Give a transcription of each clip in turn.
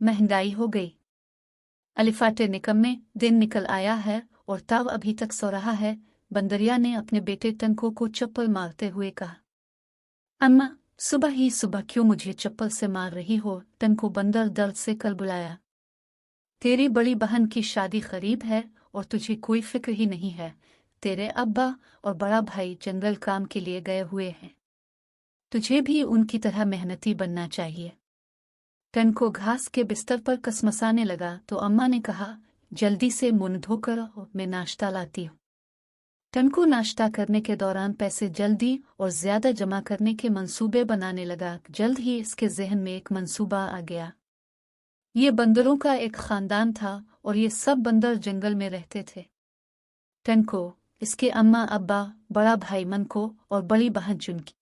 महंगाई हो गई। अलिफाटे निकम्मे, दिन निकल आया है और ताव अभी तक सो रहा है। बंदरिया ने अपने बेटे टनको को चप्पल मारते हुए कहा। अम्मा, सुबह ही सुबह क्यों मुझे चप्पल से मार रही हो? टनको बंदर दर्द से कलबुलाया। तेरी बड़ी बहन की शादी करीब है और तुझे कोई फिक्र ही नहीं है। तेरे अब्बा और बड़ा भाई जंगल काम के लिए गए हुए हैं। तुझे भी उनकी तरह मेहनती बनना चाहिए। टनको घास के बिस्तर पर कसमसाने लगा तो अम्मा ने कहा, जल्दी से मुंह धोकर आओ, मैं नाश्ता लाती हूँ। टनको नाश्ता करने के दौरान पैसे जल्दी और ज्यादा जमा करने के मंसूबे बनाने लगा। जल्द ही इसके जहन में एक मंसूबा आ गया। ये बंदरों का एक खानदान था और ये सब बंदर जंगल में रहते थे। टनको, इसके अम्मा अब्बा, बड़ा भाई मनको और बड़ी बहन चुनकी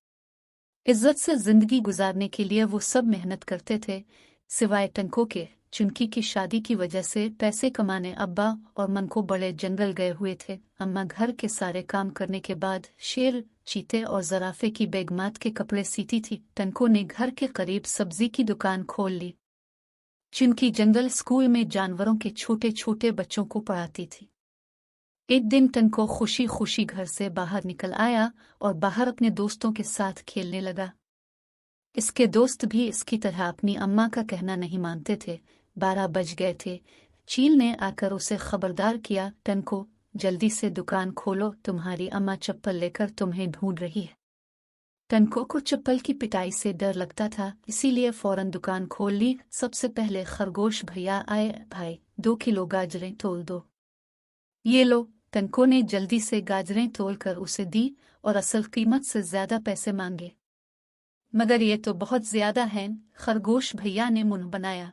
इज्जत से जिंदगी गुजारने के लिए वो सब मेहनत करते थे। सिवाय टनको के, चुनकी की शादी की वजह से पैसे कमाने अब्बा और मनको बड़े जंगल गए हुए थे। अम्मा घर के सारे काम करने के बाद शेर, चीते और जराफे की बेगमात के कपड़े सीती थी। टनको ने घर के करीब सब्जी की दुकान खोल ली। चुनकी जंगल स्कूल में जानवरों के छोटे छोटे बच्चों को पढ़ाती थी। एक दिन टनको खुशी खुशी घर से बाहर निकल आया और बाहर अपने दोस्तों के साथ खेलने लगा। इसके दोस्त भी इसकी तरह अपनी अम्मा का कहना नहीं मानते थे। 12 बज गए थे। चील ने आकर उसे खबरदार किया, टनको, जल्दी से दुकान खोलो, तुम्हारी अम्मा चप्पल लेकर तुम्हें ढूंढ रही है। टनको को चप्पल की पिटाई से डर लगता था, इसीलिए फौरन दुकान खोल ली। सबसे पहले खरगोश भैया आए। भाई, 2 किलो गाजरें तोल दो। ये लो। टनको ने जल्दी से गाजरें तोलकर उसे दी और असल कीमत से ज्यादा पैसे मांगे। मगर ये तो बहुत ज्यादा हैं। खरगोश भैया ने मुंह बनाया।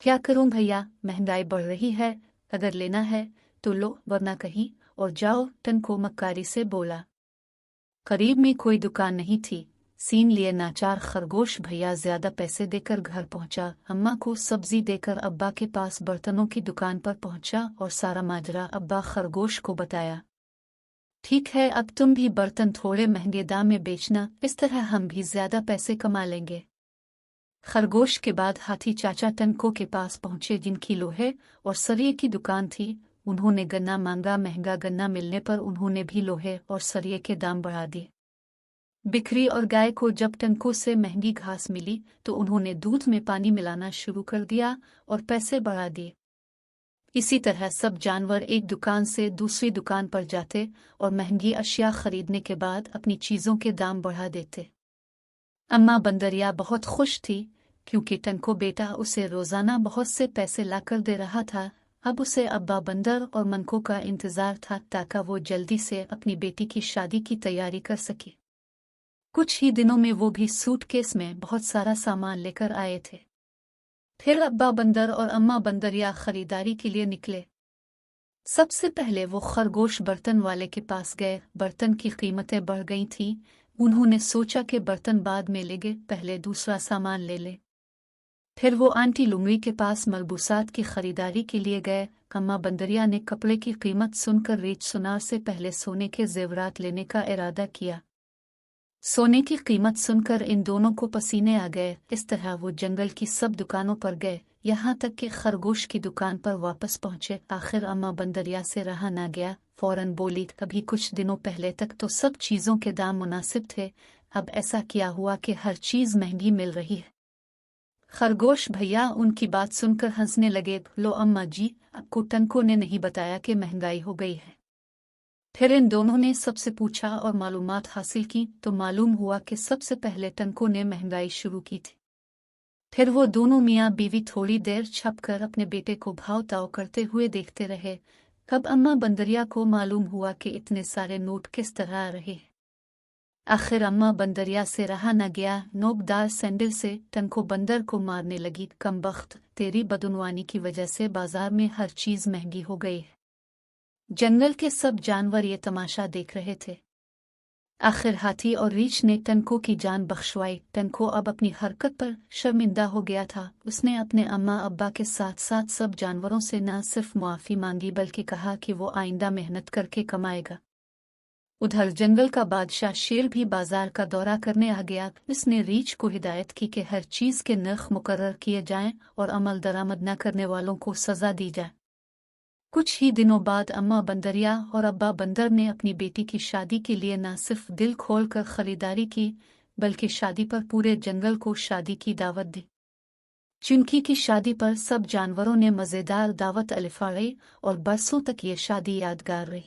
क्या करूं भैया, महंगाई बढ़ रही है। अगर लेना है तो लो, वरना कहीं और जाओ, टनको मक्कारी से बोला। करीब में कोई दुकान नहीं थी। सीन लिए नाचार खरगोश भैया ज्यादा पैसे देकर घर पहुंचा। अम्मा को सब्जी देकर अब्बा के पास बर्तनों की दुकान पर पहुंचा और सारा माजरा अब्बा खरगोश को बताया। ठीक है, अब तुम भी बर्तन थोड़े महंगे दाम में बेचना, इस तरह हम भी ज्यादा पैसे कमा लेंगे। खरगोश के बाद हाथी चाचा टनको के पास पहुंचे, जिनकी लोहे और सरिये की दुकान थी। उन्होंने गन्ना मांगा। महंगा गन्ना मिलने पर उन्होंने भी लोहे और सरिये के दाम बढ़ा दिए। बिक्री और गाय को जब टनको से महंगी घास मिली तो उन्होंने दूध में पानी मिलाना शुरू कर दिया और पैसे बढ़ा दिए। इसी तरह सब जानवर एक दुकान से दूसरी दुकान पर जाते और महंगी अशिया खरीदने के बाद अपनी चीजों के दाम बढ़ा देते। अम्मा बंदरिया बहुत खुश थी क्योंकि टनको बेटा उसे रोजाना बहुत से पैसे लाकर दे रहा था। अब उसे अब्बा बंदर और मनको का इंतजार था ताकि वो जल्दी से अपनी बेटी की शादी की तैयारी कर सके। कुछ ही दिनों में वो भी सूटकेस में बहुत सारा सामान लेकर आए थे। फिर अब्बा बंदर और अम्मा बंदरिया खरीदारी के लिए निकले। सबसे पहले वो खरगोश बर्तन वाले के पास गए। बर्तन की कीमतें बढ़ गई थीं। उन्होंने सोचा कि बर्तन बाद में लेंगे, पहले दूसरा सामान ले ले। फिर वो आंटी लुंगड़ी के पास मलबूसात की खरीदारी के लिए गए। अम्मा बंदरिया ने कपड़े की कीमत सुनकर रीछ सुनार से पहले सोने के जेवरात लेने का इरादा किया। सोने की कीमत सुनकर इन दोनों को पसीने आ गए। इस तरह वो जंगल की सब दुकानों पर गए, यहाँ तक कि खरगोश की दुकान पर वापस पहुंचे। आखिर अम्मा बंदरिया से रहा ना गया, फौरन बोली, अभी कुछ दिनों पहले तक तो सब चीजों के दाम मुनासिब थे, अब ऐसा क्या हुआ कि हर चीज महंगी मिल रही है। खरगोश भैया उनकी बात सुनकर हंसने लगे। लो अम्मा जी, आपको टनको ने नहीं बताया कि महंगाई हो गई है। फिर इन दोनों ने सबसे पूछा और मालूमात हासिल की तो मालूम हुआ कि सबसे पहले टनको ने महंगाई शुरू की थी। फिर वो दोनों मियाँ बीवी थोड़ी देर छपकर अपने बेटे को भाव ताव करते हुए देखते रहे। तब अम्मा बंदरिया को मालूम हुआ कि इतने सारे नोट किस तरह आ रहे हैं। आखिर अम्मा बंदरिया से रहा न गया, नोकदार सैंडल से टनको बंदर को मारने लगी। कमबख्त, तेरी बदुनवानी की वजह से बाजार में हर चीज महंगी हो गई है। जंगल के सब जानवर ये तमाशा देख रहे थे। आखिर हाथी और रीछ ने टनको की जान बख्शवाई। टनको अब अपनी हरकत पर शर्मिंदा हो गया था। उसने अपने अम्मा अब्बा के साथ साथ सब जानवरों से न सिर्फ मुआफ़ी मांगी बल्कि कहा कि वो आइंदा मेहनत करके कमाएगा। उधर जंगल का बादशाह शेर भी बाजार का दौरा करने आ गया। इसने रीछ को हिदायत की कि हर चीज़ के नर्ख मुकर्रर किए जाएं और अमल दरामद न करने वालों को सज़ा दी जाए। कुछ ही दिनों बाद अम्मा बंदरिया और अब्बा बंदर ने अपनी बेटी की शादी के लिए न सिर्फ दिल खोलकर खरीदारी की, बल्कि शादी पर पूरे जंगल को शादी की दावत दी। चुनकी की शादी पर सब जानवरों ने मज़ेदार दावत अलिफाई और बरसों तक ये शादी यादगार रही।